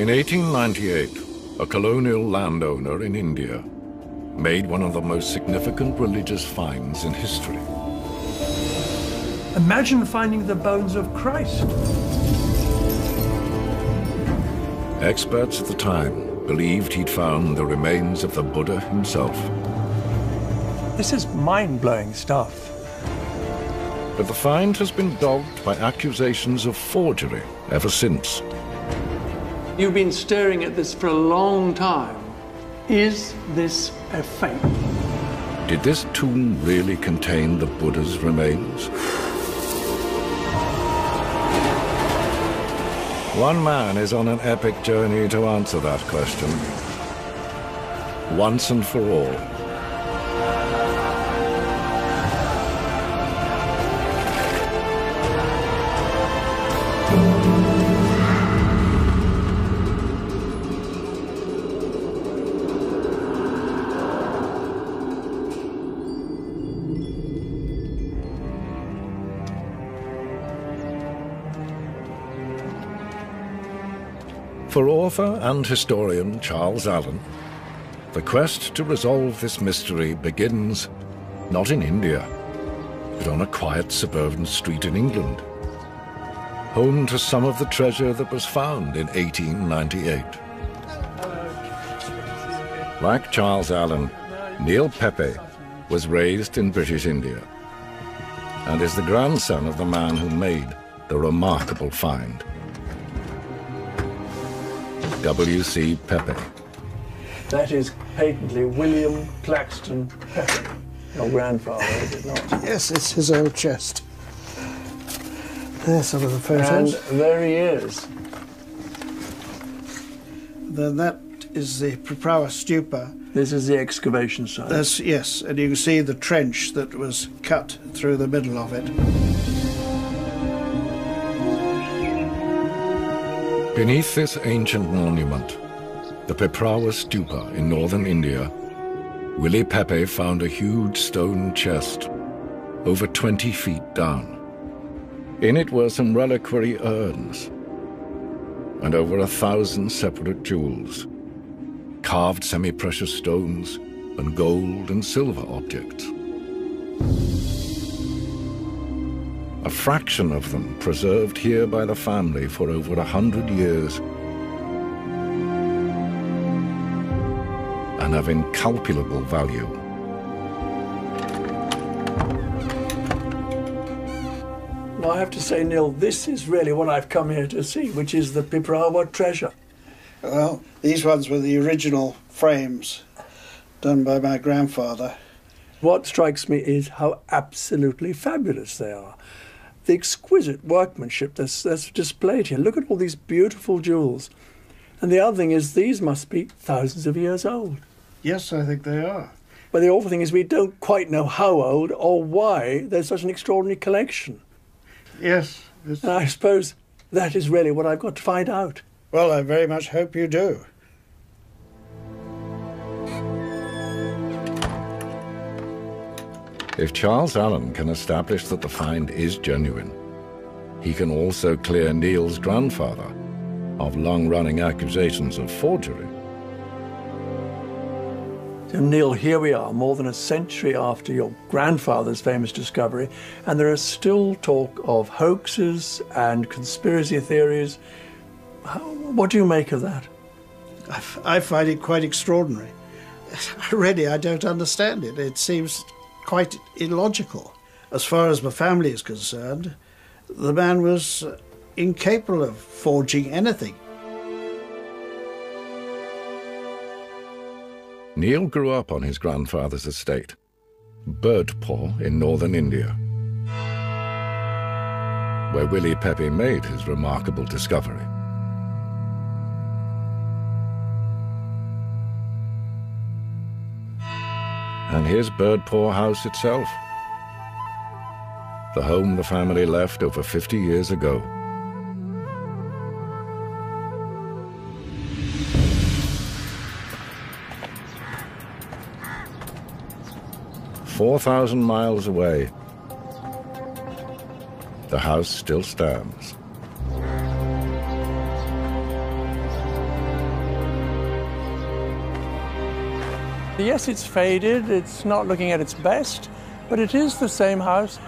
In 1898, a colonial landowner in India made one of the most significant religious finds in history. Imagine finding the bones of Christ. Experts at the time believed he'd found the remains of the Buddha himself. This is mind-blowing stuff. But the find has been dogged by accusations of forgery ever since. You've been staring at this for a long time. Is this a fake? Did this tomb really contain the Buddha's remains? One man is on an epic journey to answer that question, once and for all. For author and historian Charles Allen, the quest to resolve this mystery begins not in India, but on a quiet suburban street in England, home to some of the treasure that was found in 1898. Like Charles Allen, Neil Peppe was raised in British India and is the grandson of the man who made the remarkable find. W.C. Peppe. That is patently William Claxton Peppe, your grandfather, is it not? Yes, it's his old chest. There's some of the photos. And there he is. Then that is the Piprawa stupa. This is the excavation site. Yes, and you can see the trench that was cut through the middle of it. Beneath this ancient monument, the Piprawa stupa in northern India, Willie Peppe found a huge stone chest, over 20 feet down. In it were some reliquary urns, and over 1,000 separate jewels, carved semi-precious stones, and gold and silver objects. A fraction of them preserved here by the family for over 100 years and of incalculable value. Well, I have to say, Neil, this is really what I've come here to see, which is the Piprawa treasure. Well, these ones were the original frames done by my grandfather. What strikes me is how absolutely fabulous they are. The exquisite workmanship that's displayed here. Look at all these beautiful jewels. And the other thing is, these must be thousands of years old. Yes, I think they are. But the awful thing is we don't quite know how old or why there's such an extraordinary collection. Yes. And I suppose that is really what I've got to find out. Well, I very much hope you do. If Charles Allen can establish that the find is genuine, he can also clear Neil's grandfather of long-running accusations of forgery. So, Neil, here we are, more than a century after your grandfather's famous discovery, and there is still talk of hoaxes and conspiracy theories. What do you make of that? I find it quite extraordinary. Really, I don't understand it. It seems quite illogical. As far as my family is concerned, the man was incapable of forging anything. Neil grew up on his grandfather's estate, Birdpaw in northern India, where Willie Peppe made his remarkable discovery. And here's Birdpaw House itself, the home the family left over 50 years ago. "4,000 miles away, the house still stands. Yes, it's faded, it's not looking at its best, but it is the same house.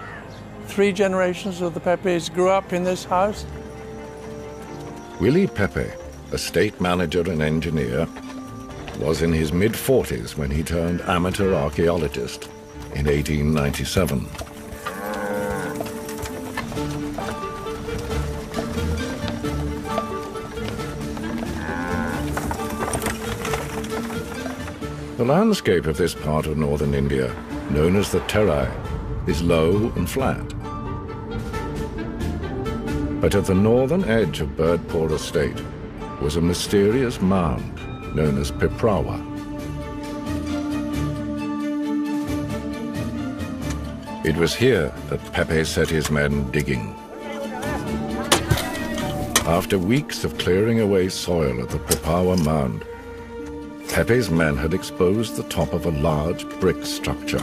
3 generations of the Peppes grew up in this house. Willie Peppe, a state manager and engineer, was in his mid-40s when he turned amateur archaeologist in 1897. The landscape of this part of northern India, known as the Terai, is low and flat. But at the northern edge of Birdpore Estate was a mysterious mound known as Piprawa. It was here that Peppe set his men digging. After weeks of clearing away soil at the Piprawa mound, Peppe's men had exposed the top of a large brick structure.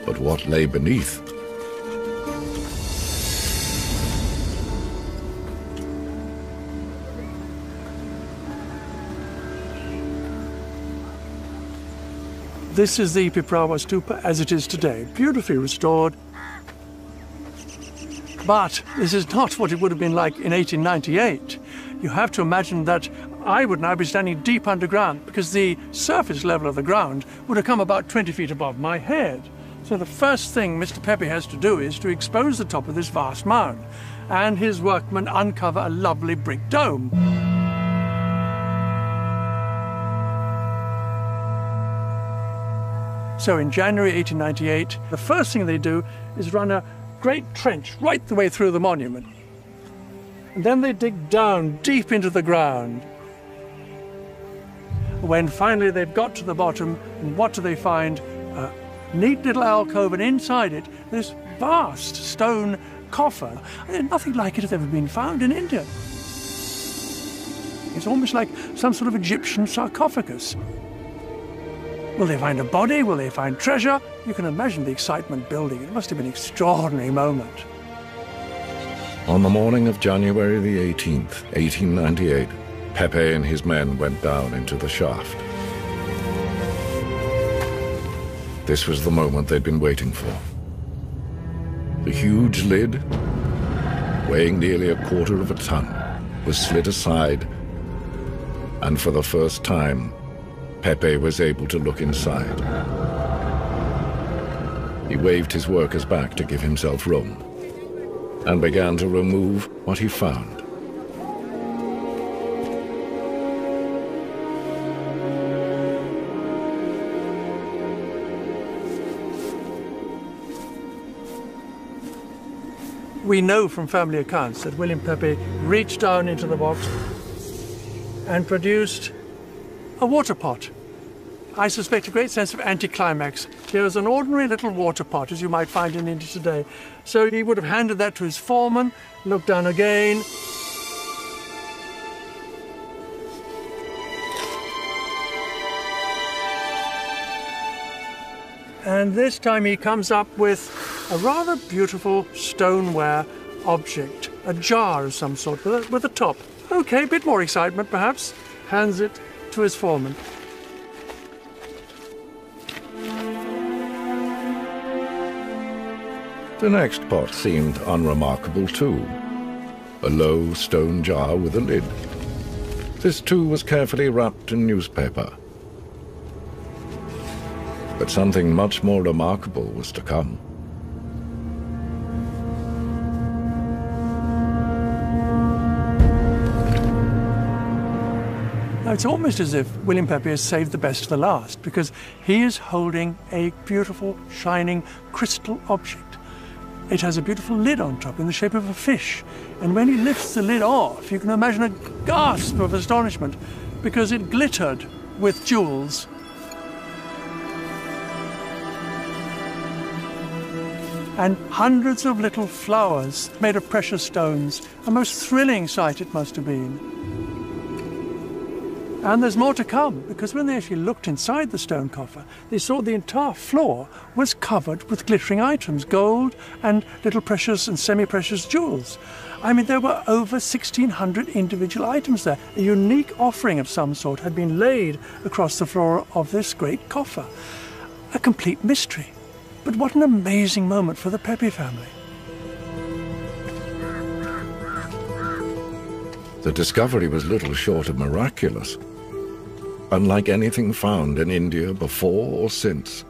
But what lay beneath? This is the Piprawa stupa as it is today, beautifully restored. But this is not what it would have been like in 1898. You have to imagine that I would now be standing deep underground because the surface level of the ground would have come about 20 feet above my head. So the first thing Mr. Peppe has to do is to expose the top of this vast mound, and his workmen uncover a lovely brick dome. So in January 1898, the first thing they do is run a great trench right the way through the monument. And then they dig down deep into the ground. When finally they've got to the bottom, and what do they find? A neat little alcove, and inside it, this vast stone coffer. Nothing like it has ever been found in India. It's almost like some sort of Egyptian sarcophagus. Will they find a body? Will they find treasure? You can imagine the excitement building. It must have been an extraordinary moment. On the morning of January the 18th, 1898, Peppe and his men went down into the shaft. This was the moment they'd been waiting for. The huge lid, weighing nearly a quarter of a ton, was slid aside, and for the first time, Peppe was able to look inside. He waved his workers back to give himself room, and began to remove what he found. We know from family accounts that William Peppe reached down into the box and produced a water pot. I suspect a great sense of anticlimax. Here is an ordinary little water pot, as you might find in India today. So he would have handed that to his foreman, looked down again. And this time he comes up with a rather beautiful stoneware object, a jar of some sort with a top. Okay, a bit more excitement perhaps. Hands it to his foreman. The next pot seemed unremarkable too. A low stone jar with a lid. This too was carefully wrapped in newspaper. But something much more remarkable was to come. Now, it's almost as if William Peppe has saved the best for the last, because he is holding a beautiful, shining crystal object. It has a beautiful lid on top in the shape of a fish. And when he lifts the lid off, you can imagine a gasp of astonishment, because it glittered with jewels. And hundreds of little flowers made of precious stones. A most thrilling sight it must have been. And there's more to come, because when they actually looked inside the stone coffer, they saw the entire floor was covered with glittering items, gold and little precious and semi-precious jewels. I mean, there were over 1,600 individual items there. A unique offering of some sort had been laid across the floor of this great coffer. A complete mystery. But what an amazing moment for the Peppe family. The discovery was little short of miraculous, unlike anything found in India before or since.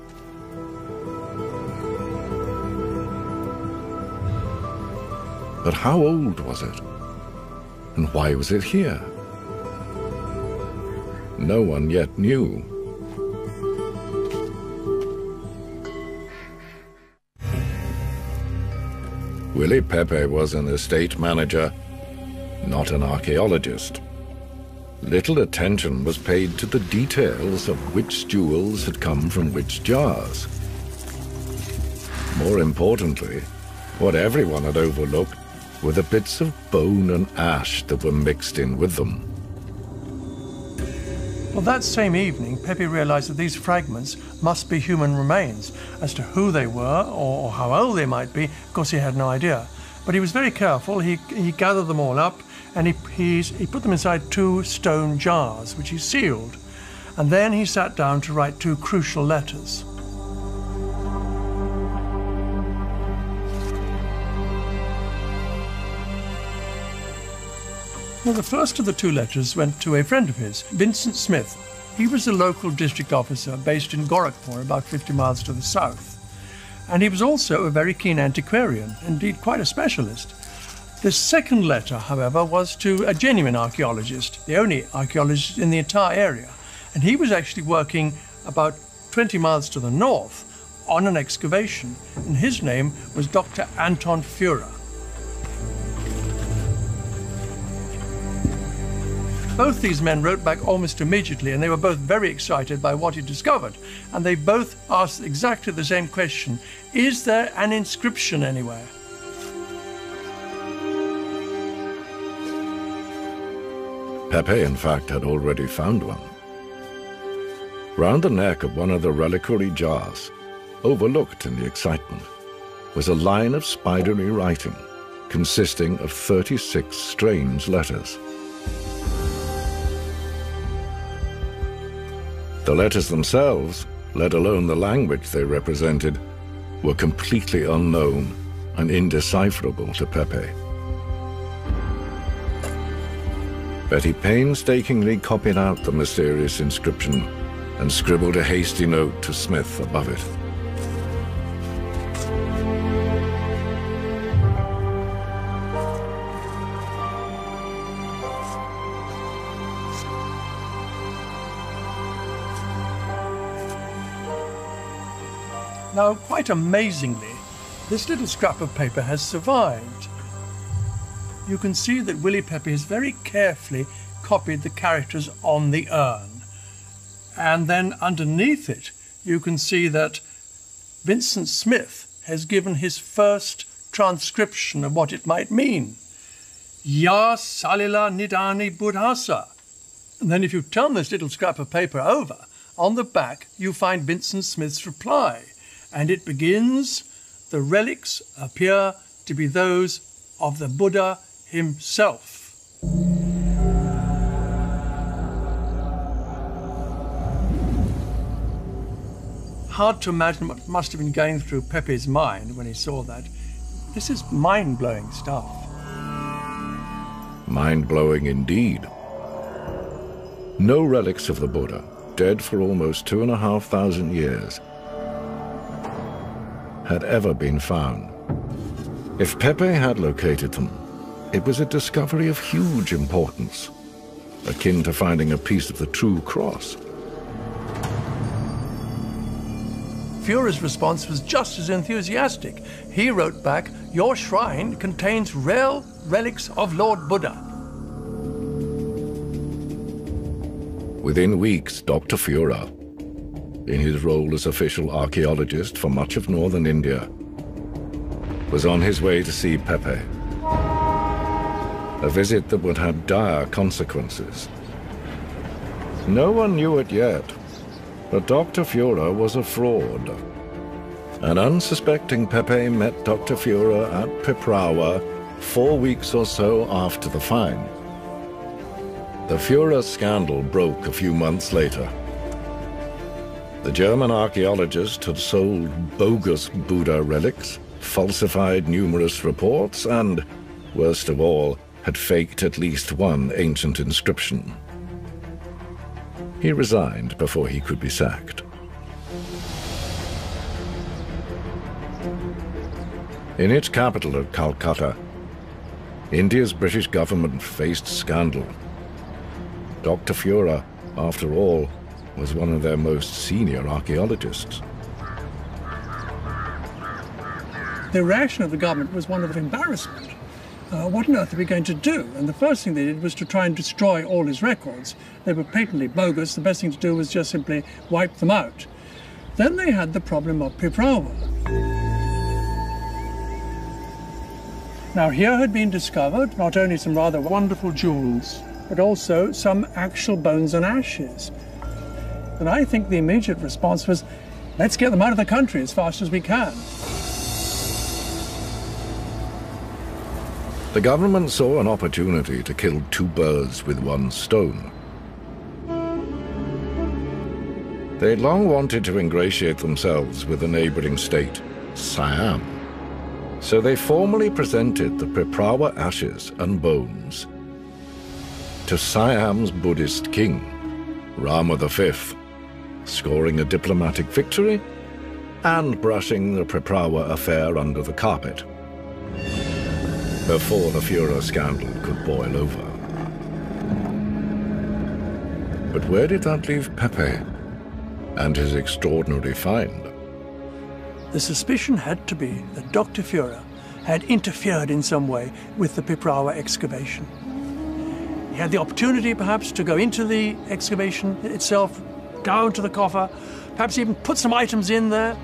But how old was it? And why was it here? No one yet knew. Willie Peppe was an estate manager, not an archaeologist. Little attention was paid to the details of which jewels had come from which jars. More importantly, what everyone had overlooked were the bits of bone and ash that were mixed in with them. Well, that same evening, Peppe realized that these fragments must be human remains. As to who they were or how old they might be, of course he had no idea. But he was very careful. He gathered them all up and he put them inside 2 stone jars, which he sealed. And then he sat down to write 2 crucial letters. Well, the first of the 2 letters went to a friend of his, Vincent Smith. He was a local district officer based in Gorakhpur, about 50 miles to the south. And he was also a very keen antiquarian, indeed quite a specialist. The second letter, however, was to a genuine archaeologist, the only archaeologist in the entire area. And he was actually working about 20 miles to the north on an excavation, and his name was Dr. Anton Führer. Both these men wrote back almost immediately, and they were both very excited by what he discovered. And they both asked exactly the same question: is there an inscription anywhere? Peppe, in fact, had already found one. Round the neck of one of the reliquary jars, overlooked in the excitement, was a line of spidery writing consisting of 36 strange letters. The letters themselves, let alone the language they represented, were completely unknown and indecipherable to Peppe. But he painstakingly copied out the mysterious inscription and scribbled a hasty note to Smith above it. Now, quite amazingly, this little scrap of paper has survived. You can see that Willie Peppe has very carefully copied the characters on the urn. And then underneath it, you can see that Vincent Smith has given his first transcription of what it might mean. Ya Salila Nidani Buddhasa. And then if you turn this little scrap of paper over, on the back you find Vincent Smith's reply. And it begins, the relics appear to be those of the Buddha himself. Hard to imagine what must have been going through Peppe's mind when he saw that. This is mind-blowing stuff. Mind-blowing indeed. No relics of the Buddha, dead for almost 2,500 years, had ever been found. If Peppe had located them, it was a discovery of huge importance, akin to finding a piece of the true cross. Führer's response was just as enthusiastic. He wrote back, "Your shrine contains rare relics of Lord Buddha." Within weeks, Dr. Führer, in his role as official archaeologist for much of northern India, was on his way to see Peppe. A visit that would have dire consequences. No one knew it yet, but Dr. Führer was a fraud. An unsuspecting Peppe met Dr. Führer at Piprawa 4 weeks or so after the find. The Führer scandal broke a few months later. The German archaeologist had sold bogus Buddha relics, falsified numerous reports, and, worst of all, had faked at least one ancient inscription. He resigned before he could be sacked. In its capital at Calcutta, India's British government faced scandal. Dr. Führer, after all, was one of their most senior archaeologists. The reaction of the government was one of embarrassment. What on earth are we going to do? And the first thing they did was to try and destroy all his records. They were patently bogus. The best thing to do was just simply wipe them out. Then they had the problem of Piprawa. Now here had been discovered not only some rather wonderful jewels, but also some actual bones and ashes. And I think the immediate response was, let's get them out of the country as fast as we can. The government saw an opportunity to kill two birds with one stone. They'd long wanted to ingratiate themselves with the neighboring state, Siam. So they formally presented the Piprawa ashes and bones to Siam's Buddhist king, Rama V, scoring a diplomatic victory and brushing the Piprawa affair under the carpet before the Führer scandal could boil over. But where did that leave Peppe and his extraordinary find? The suspicion had to be that Dr. Führer had interfered in some way with the Piprawa excavation. He had the opportunity, perhaps, to go into the excavation itself, down to the coffer, perhaps even put some items in there,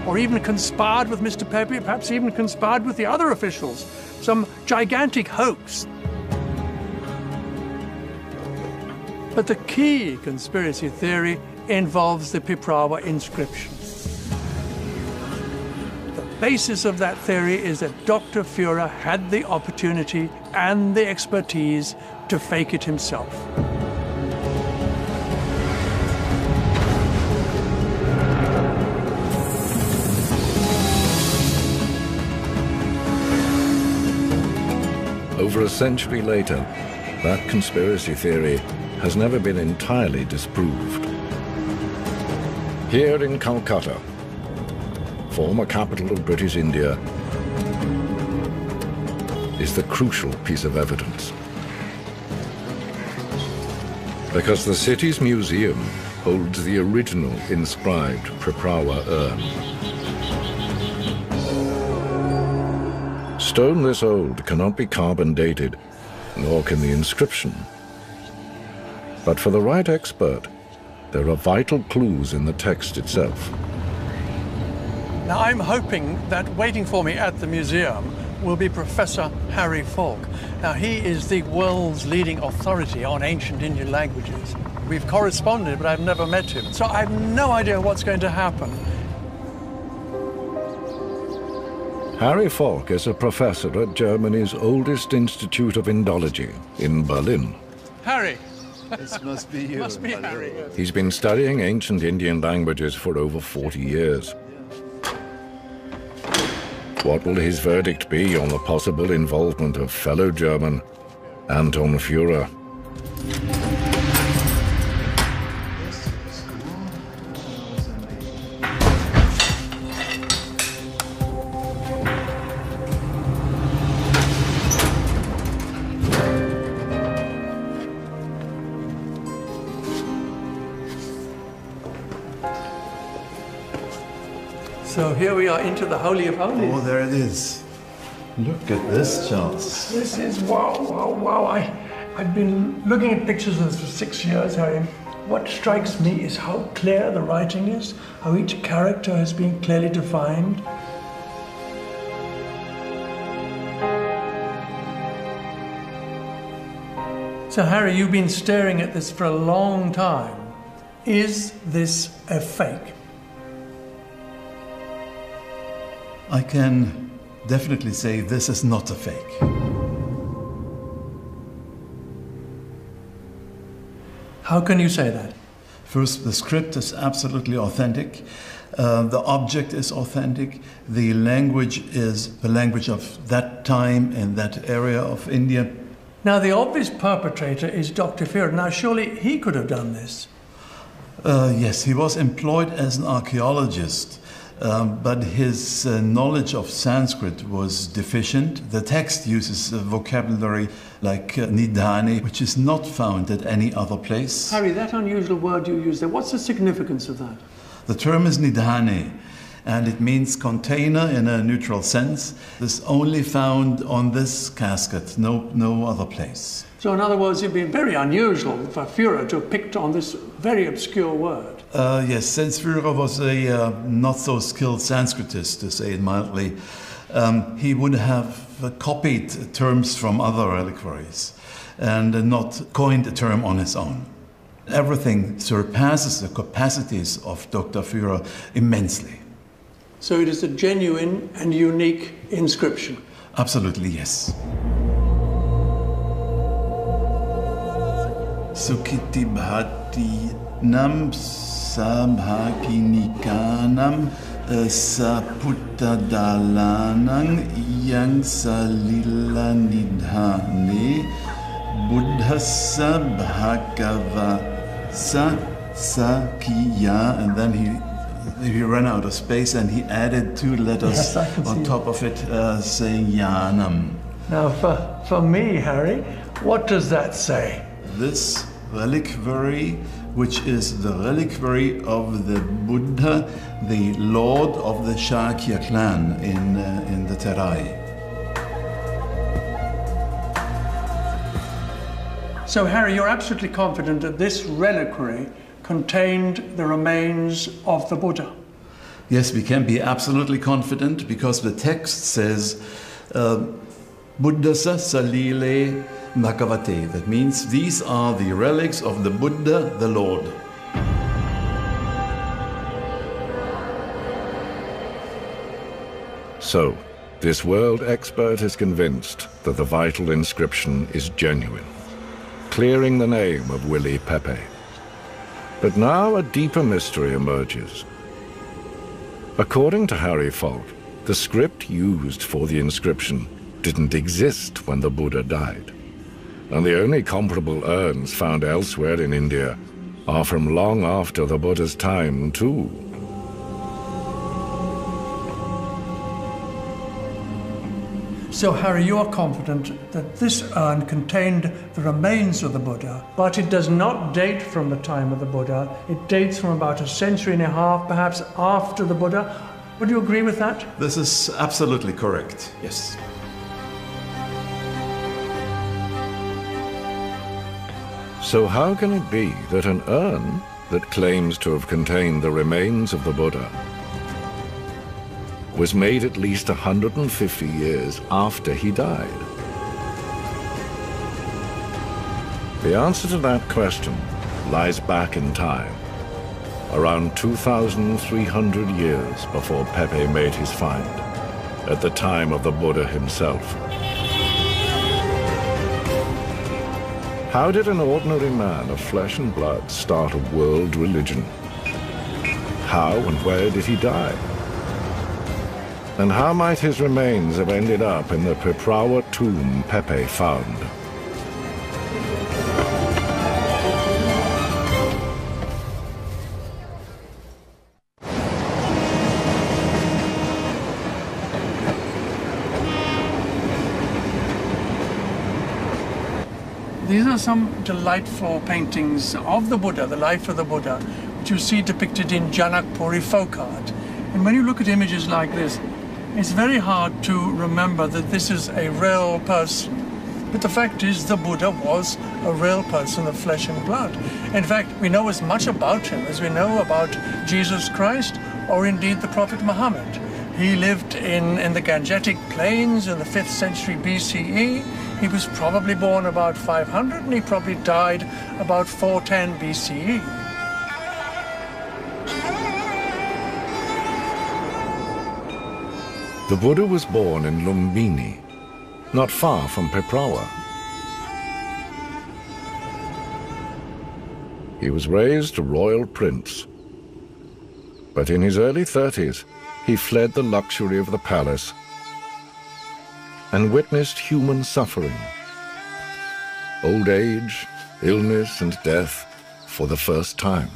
or even conspired with Mr. Peppe, perhaps even conspired with the other officials, some gigantic hoax. But the key conspiracy theory involves the Piprawa inscription. The basis of that theory is that Dr. Führer had the opportunity and the expertise to fake it himself. Over a century later, that conspiracy theory has never been entirely disproved. Here in Calcutta, former capital of British India, is the crucial piece of evidence. Because the city's museum holds the original inscribed Piprawa urn. Stone this old cannot be carbon dated, nor can the inscription. But for the right expert, there are vital clues in the text itself. Now, I'm hoping that waiting for me at the museum will be Professor Harry Falk. Now, he is the world's leading authority on ancient Indian languages. We've corresponded, but I've never met him, so I have no idea what's going to happen. Harry Falk is a professor at Germany's oldest institute of Indology in Berlin. Harry! This must be you. Must be Harry. He's been studying ancient Indian languages for over 40 years. What will his verdict be on the possible involvement of fellow German Anton Führer? So here we are into the Holy of Holies. Oh, there it is. Look at this, Charles. This is wow, wow, wow. I've been looking at pictures of this for 6 years, Harry. What strikes me is how clear the writing is, how each character has been clearly defined. So, Harry, you've been staring at this for a long time. Is this a fake? I can definitely say this is not a fake. How can you say that? First, the script is absolutely authentic. The object is authentic. The language is the language of that time in that area of India. Now, the obvious perpetrator is Dr. Führer. Now, surely he could have done this. Yes, he was employed as an archaeologist, but his knowledge of Sanskrit was deficient. The text uses a vocabulary like nidhane, which is not found at any other place. Harry, that unusual word you use there, what's the significance of that? The term is nidhane, and it means container in a neutral sense. This is only found on this casket, no other place. So in other words, it'd been very unusual for Führer to have picked on this very obscure word. Yes, since Führer was a not so skilled Sanskritist, to say it mildly, he would have copied terms from other reliquaries and not coined a term on his own. Everything surpasses the capacities of Dr. Führer immensely. So it is a genuine and unique inscription. Absolutely, yes. Sukiti bhati nam sabhakinikanam saputta dalanang yang salila nidhane buddhasa bhagavasa sakiya, and then he ran out of space and he added two letters on top of it saying yanam. Now for me, Harry, what does that say? This reliquary, which is the reliquary of the Buddha, the lord of the Shakya clan in the Terai. So, Harry, you're absolutely confident that this reliquary contained the remains of the Buddha? Yes, we can be absolutely confident because the text says Buddhasa salile Bhagavate. That means these are the relics of the Buddha, the Lord. So, this world expert is convinced that the vital inscription is genuine, clearing the name of Willie Peppe. But now a deeper mystery emerges. According to Harry Falk, the script used for the inscription didn't exist when the Buddha died. And the only comparable urns found elsewhere in India are from long after the Buddha's time, too. So, Harry, you are confident that this urn contained the remains of the Buddha, but it does not date from the time of the Buddha. It dates from about 1.5 centuries, perhaps after the Buddha. Would you agree with that? This is absolutely correct, yes. So how can it be that an urn that claims to have contained the remains of the Buddha was made at least 150 years after he died? The answer to that question lies back in time, around 2,300 years before Peppe made his find, at the time of the Buddha himself. How did an ordinary man of flesh and blood start a world religion? How and where did he die? And how might his remains have ended up in the Piprawa tomb Peppe found? These are some delightful paintings of the Buddha, the life of the Buddha, which you see depicted in Janakpuri folk art. And when you look at images like this, it's very hard to remember that this is a real person. But the fact is, the Buddha was a real person of flesh and blood. In fact, we know as much about him as we know about Jesus Christ or indeed the Prophet Muhammad. He lived in the Gangetic Plains in the 5th century BCE. He was probably born about 500 and he probably died about 410 BCE. The Buddha was born in Lumbini, not far from Peprawa. He was raised a royal prince, but in his early 30s, he fled the luxury of the palace and witnessed human suffering, old age, illness, and death for the first time.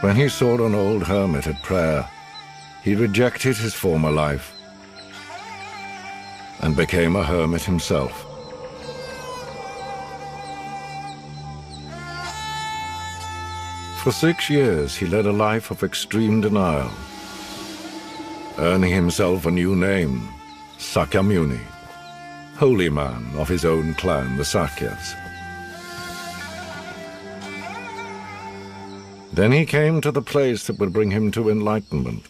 When he saw an old hermit at prayer, he rejected his former life and became a hermit himself. For 6 years, he led a life of extreme denial, earning himself a new name, Sakyamuni, holy man of his own clan, the Sakyas. Then he came to the place that would bring him to enlightenment,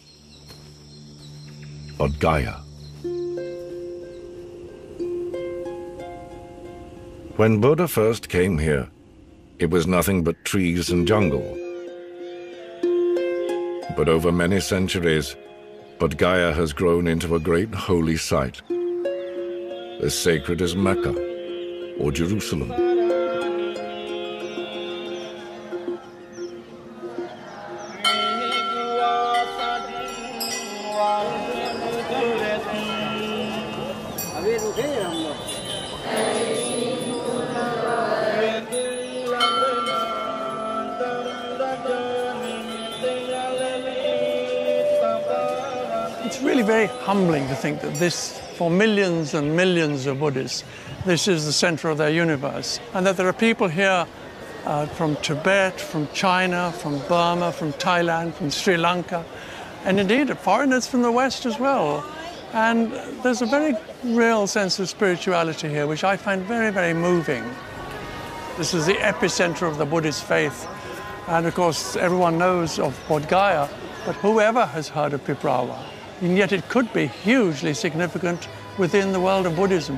Bodh Gaya. When Buddha first came here, it was nothing but trees and jungle. But over many centuries, Bodh Gaya has grown into a great holy site, as sacred as Mecca or Jerusalem. It's really very humbling to think that this, for millions and millions of Buddhists, this is the center of their universe, and that there are people here from Tibet, from China, from Burma, from Thailand, from Sri Lanka, and indeed foreigners from the West as well. And there's a very real sense of spirituality here, which I find very, very moving. This is the epicenter of the Buddhist faith. And of course, everyone knows of Bodh Gaya, but whoever has heard of Peprawa? And yet it could be hugely significant within the world of Buddhism.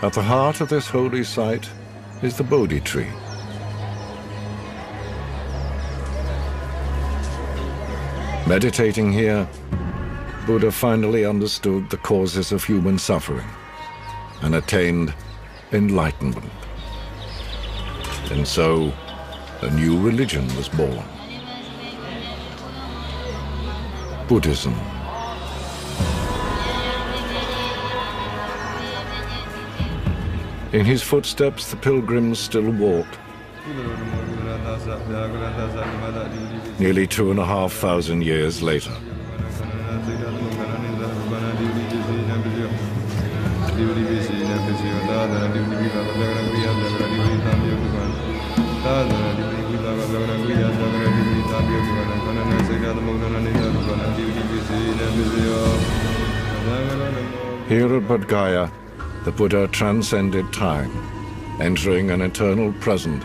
At the heart of this holy site is the Bodhi tree. Meditating here, Buddha finally understood the causes of human suffering and attained enlightenment. And so, a new religion was born. Buddhism. In his footsteps, the pilgrims still walk. Nearly 2,500 years later. Here at Bodh Gaya, the Buddha transcended time, entering an eternal present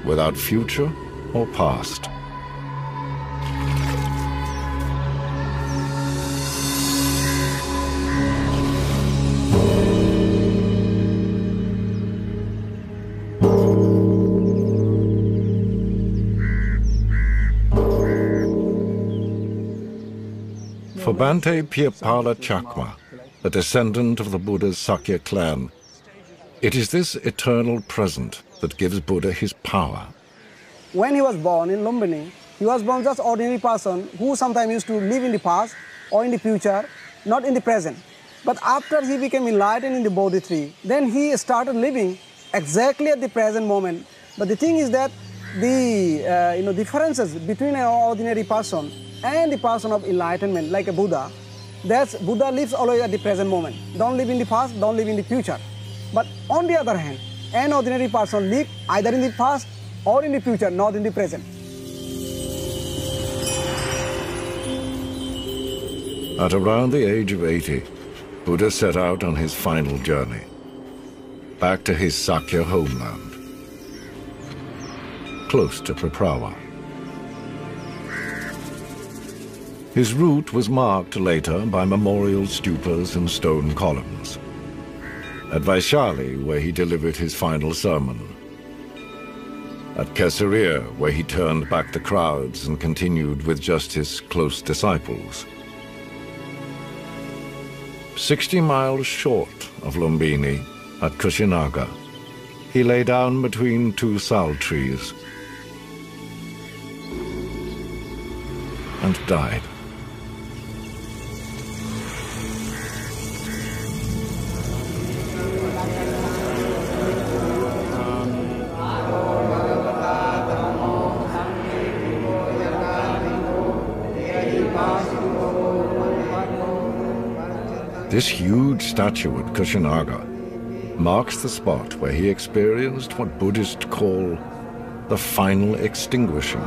without future or past. For Bhante Phirpala Chakma, a descendant of the Buddha's Sakya clan, it is this eternal present that gives Buddha his power. When he was born in Lumbini, he was born just ordinary person who sometimes used to live in the past or in the future, not in the present. But after he became enlightened in the Bodhi tree, then he started living exactly at the present moment. But the thing is that the differences between an ordinary person and the person of enlightenment, like a Buddha, that's Buddha lives always at the present moment. Don't live in the past, don't live in the future. But on the other hand, an ordinary person lives either in the past or in the future, not in the present. At around the age of 80, Buddha set out on his final journey. back to his Sakya homeland, close to Piprawa. His route was marked later by memorial stupas and stone columns. At Vaishali, where he delivered his final sermon. At Kesaria, where he turned back the crowds and continued with just his close disciples. 60 miles short of Lumbini, at Kushinaga, he lay down between two sal trees and died. This huge statue at Kushinaga marks the spot where he experienced what Buddhists call the final extinguishing.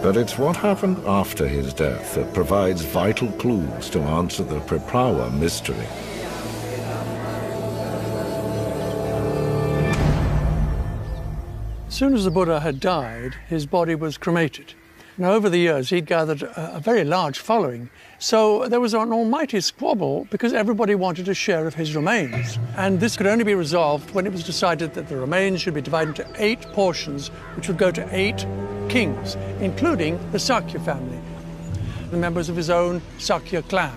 But it's what happened after his death that provides vital clues to answer the Piprawa mystery. As soon as the Buddha had died, his body was cremated. Now, over the years, he'd gathered a very large following. So there was an almighty squabble because everybody wanted a share of his remains. And this could only be resolved when it was decided that the remains should be divided into 8 portions, which would go to 8 kings, including the Sakya family, the members of his own Sakya clan.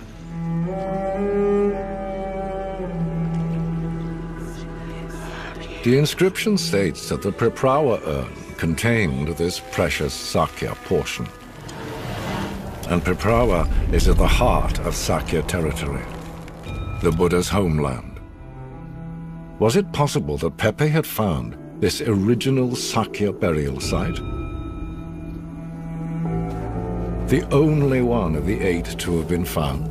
The inscription states that the Piprawa urn contained this precious Sakya portion. And Piprawa is at the heart of Sakya territory, the Buddha's homeland. Was it possible that Peppe had found this original Sakya burial site? The only one of the 8 to have been found?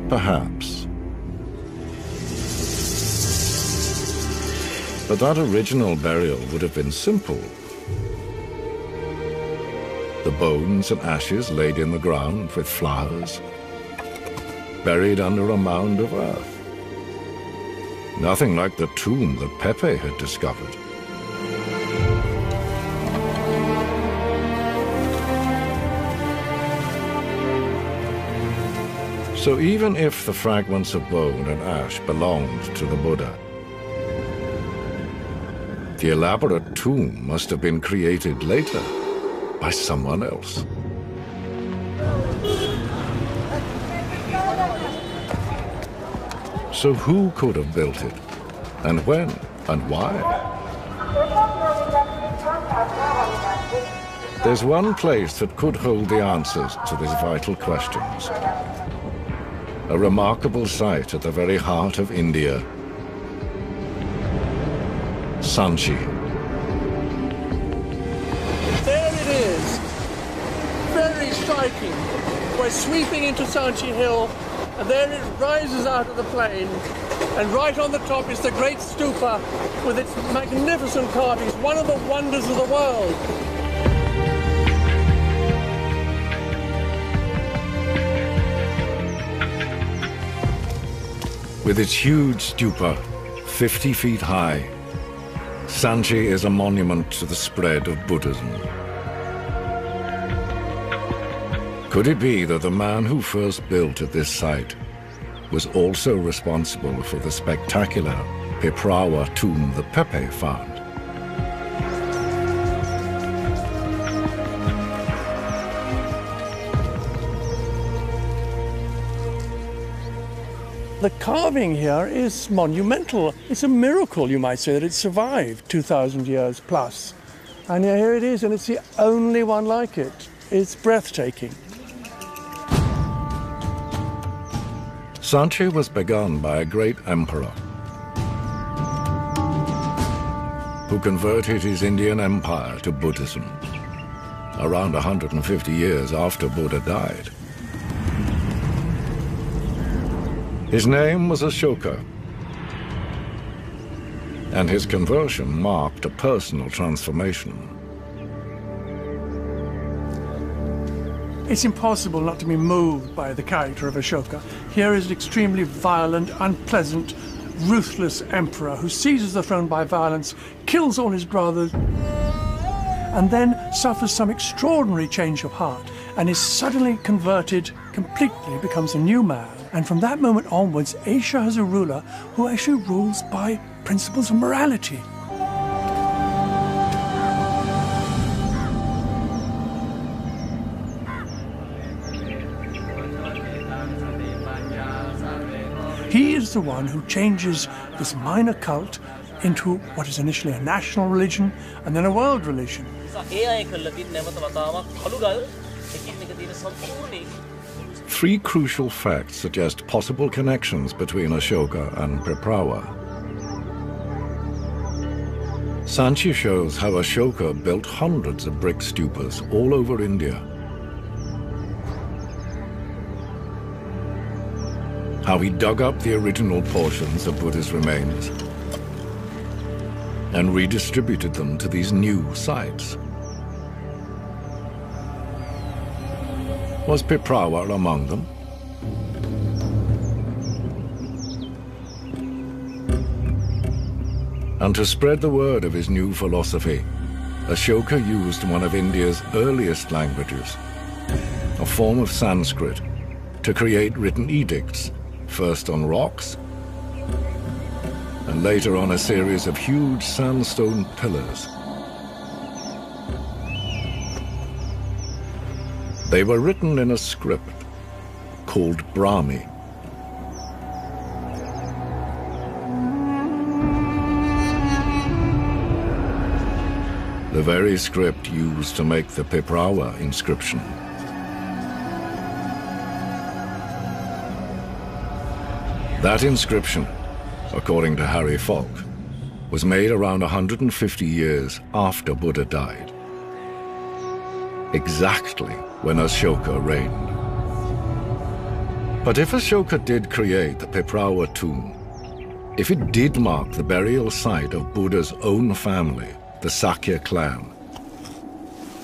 Perhaps. But that original burial would have been simple. The bones and ashes laid in the ground with flowers, buried under a mound of earth. Nothing like the tomb that Peppe had discovered. So even if the fragments of bone and ash belonged to the Buddha, the elaborate tomb must have been created later by someone else. So who could have built it? And when? And why? There's one place that could hold the answers to these vital questions. A remarkable site at the very heart of India, Sanchi. There it is, very striking. We're sweeping into Sanchi Hill, and there it rises out of the plain, and right on the top is the great stupa with its magnificent carvings, one of the wonders of the world. With its huge stupa, 50 feet high, Sanchi is a monument to the spread of Buddhism. Could it be that the man who first built at this site was also responsible for the spectacular Piprawa tomb that Peppe found? The carving here is monumental. It's a miracle, you might say, that it survived 2,000 years plus. And here it is, and it's the only one like it. It's breathtaking. Sanchi was begun by a great emperor who converted his Indian empire to Buddhism around 150 years after Buddha died. His name was Ashoka, and his conversion marked a personal transformation. It's impossible not to be moved by the character of Ashoka. Here is an extremely violent, unpleasant, ruthless emperor who seizes the throne by violence, kills all his brothers, and then suffers some extraordinary change of heart and is suddenly converted, completely becomes a new man. And from that moment onwards, Asia has a ruler who actually rules by principles of morality. He is the one who changes this minor cult into what is initially a national religion and then a world religion. Three crucial facts suggest possible connections between Ashoka and Piprawa. Sanchi shows how Ashoka built hundreds of brick stupas all over India. How he dug up the original portions of Buddha's remains and redistributed them to these new sites. Was Piprawa among them? And to spread the word of his new philosophy, Ashoka used one of India's earliest languages, a form of Sanskrit, to create written edicts, first on rocks, and later on a series of huge sandstone pillars. They were written in a script called Brahmi. The very script used to make the Piprawa inscription. That inscription, according to Harry Falk, was made around 150 years after Buddha died, exactly when Ashoka reigned. But if Ashoka did create the Piprawa tomb, if it did mark the burial site of Buddha's own family, the Sakya clan,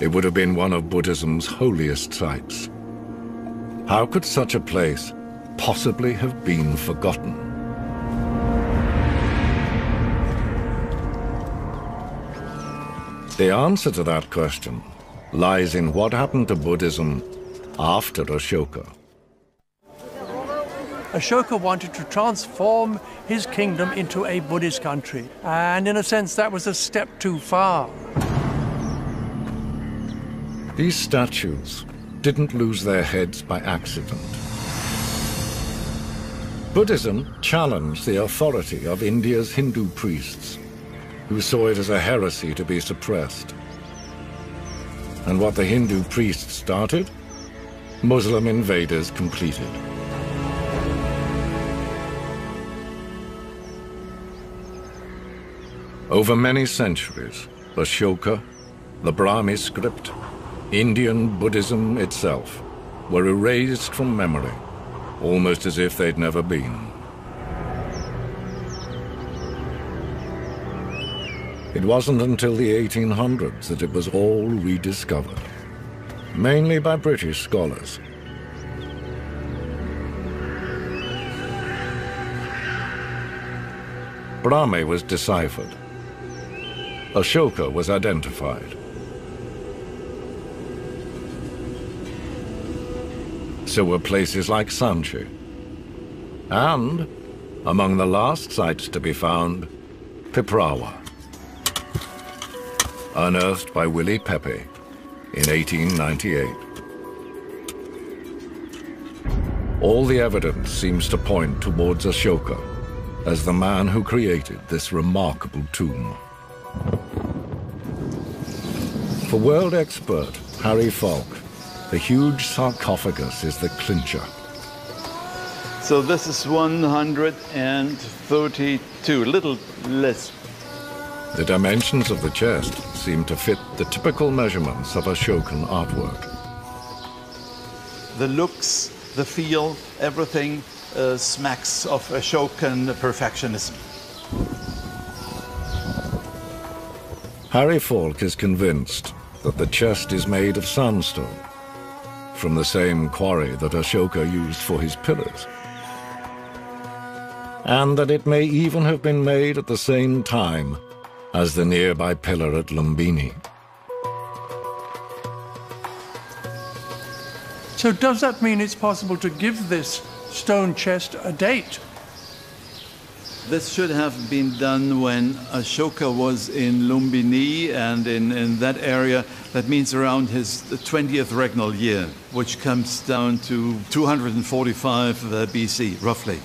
it would have been one of Buddhism's holiest sites. How could such a place possibly have been forgotten? The answer to that question lies in what happened to Buddhism after Ashoka. Ashoka wanted to transform his kingdom into a Buddhist country, and in a sense that was a step too far. These statues didn't lose their heads by accident. Buddhism challenged the authority of India's Hindu priests, who saw it as a heresy to be suppressed. And what the Hindu priests started, Muslim invaders completed. Over many centuries, Ashoka, the Brahmi script, Indian Buddhism itself were erased from memory, almost as if they'd never been. It wasn't until the 1800s that it was all rediscovered, mainly by British scholars. Brahmi was deciphered. Ashoka was identified. So were places like Sanchi. And, among the last sites to be found, Piprawa, unearthed by Willie Peppe in 1898. All the evidence seems to point towards Ashoka as the man who created this remarkable tomb. For world expert Harry Falk, the huge sarcophagus is the clincher. So this is 132, a little less. The dimensions of the chest seem to fit the typical measurements of Ashokan artwork. The looks, the feel, everything smacks of Ashokan perfectionism. Harry Falk is convinced that the chest is made of sandstone, from the same quarry that Ashoka used for his pillars, and that it may even have been made at the same time as the nearby pillar at Lumbini. So does that mean it's possible to give this stone chest a date? This should have been done when Ashoka was in Lumbini and in that area. That means around his 20th regnal year, which comes down to 245 BC, roughly.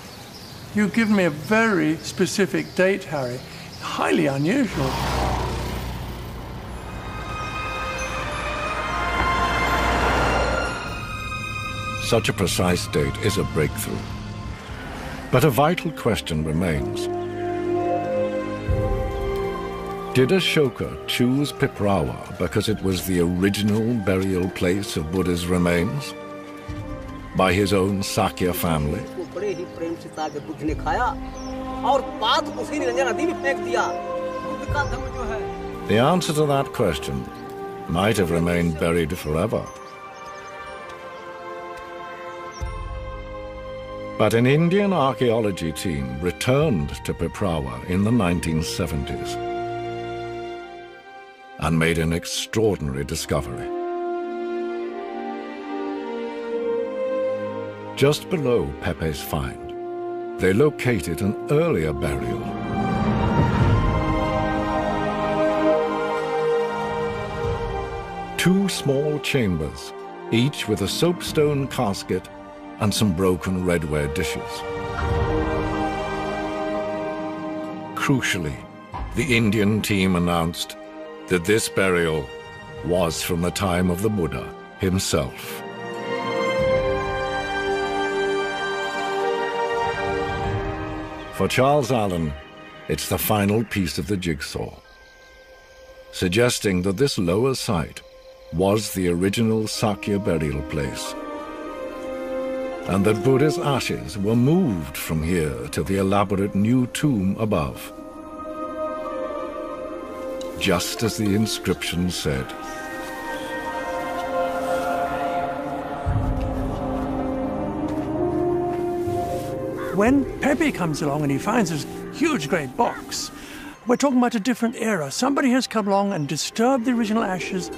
You've given me a very specific date, Harry. Highly unusual. Such a precise date is a breakthrough. But a vital question remains. Did Ashoka choose Piprawa because it was the original burial place of Buddha's remains? By his own Sakya family? The answer to that question might have remained buried forever. But an Indian archaeology team returned to Piprawa in the 1970s and made an extraordinary discovery. Just below Peppe's find, they located an earlier burial. Two small chambers, each with a soapstone casket and some broken redware dishes. Crucially, the Indian team announced that this burial was from the time of the Buddha himself. For Charles Allen, it's the final piece of the jigsaw, suggesting that this lower site was the original Sakya burial place, and that Buddha's ashes were moved from here to the elaborate new tomb above, just as the inscription said. When Peppe comes along and he finds this huge great box, we're talking about a different era. Somebody has come along and disturbed the original ashes,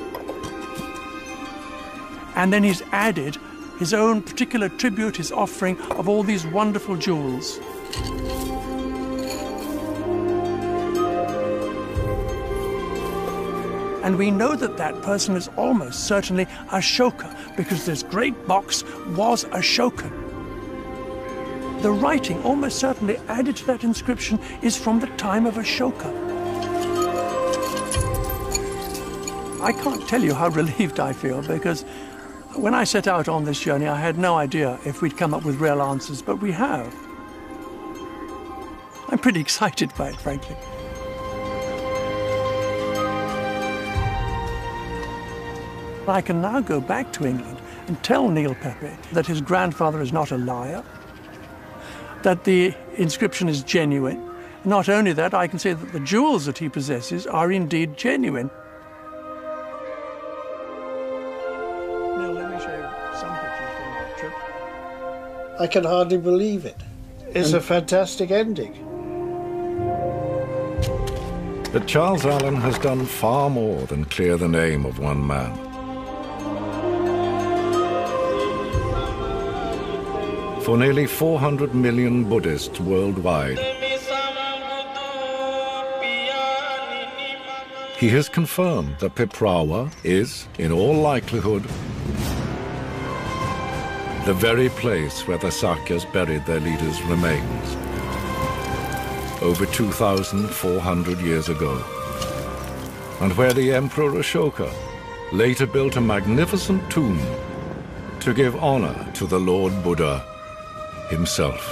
and then he's added his own particular tribute, his offering of all these wonderful jewels. And we know that that person is almost certainly Ashoka, because this great box was Ashokan. The writing, almost certainly added to that inscription, is from the time of Ashoka. I can't tell you how relieved I feel, because when I set out on this journey, I had no idea if we'd come up with real answers, but we have. I'm pretty excited by it, frankly. I can now go back to England and tell Neil Peppe that his grandfather is not a liar, that the inscription is genuine. Not only that, I can say that the jewels that he possesses are indeed genuine. Neil, let me show you some pictures from our trip. I can hardly believe it. It's a fantastic ending. But Charles Allen has done far more than clear the name of one man. For nearly 400 million Buddhists worldwide, he has confirmed that Piprawa is, in all likelihood, the very place where the Sakyas buried their leaders' remains over 2,400 years ago, and where the Emperor Ashoka later built a magnificent tomb to give honor to the Lord Buddha himself.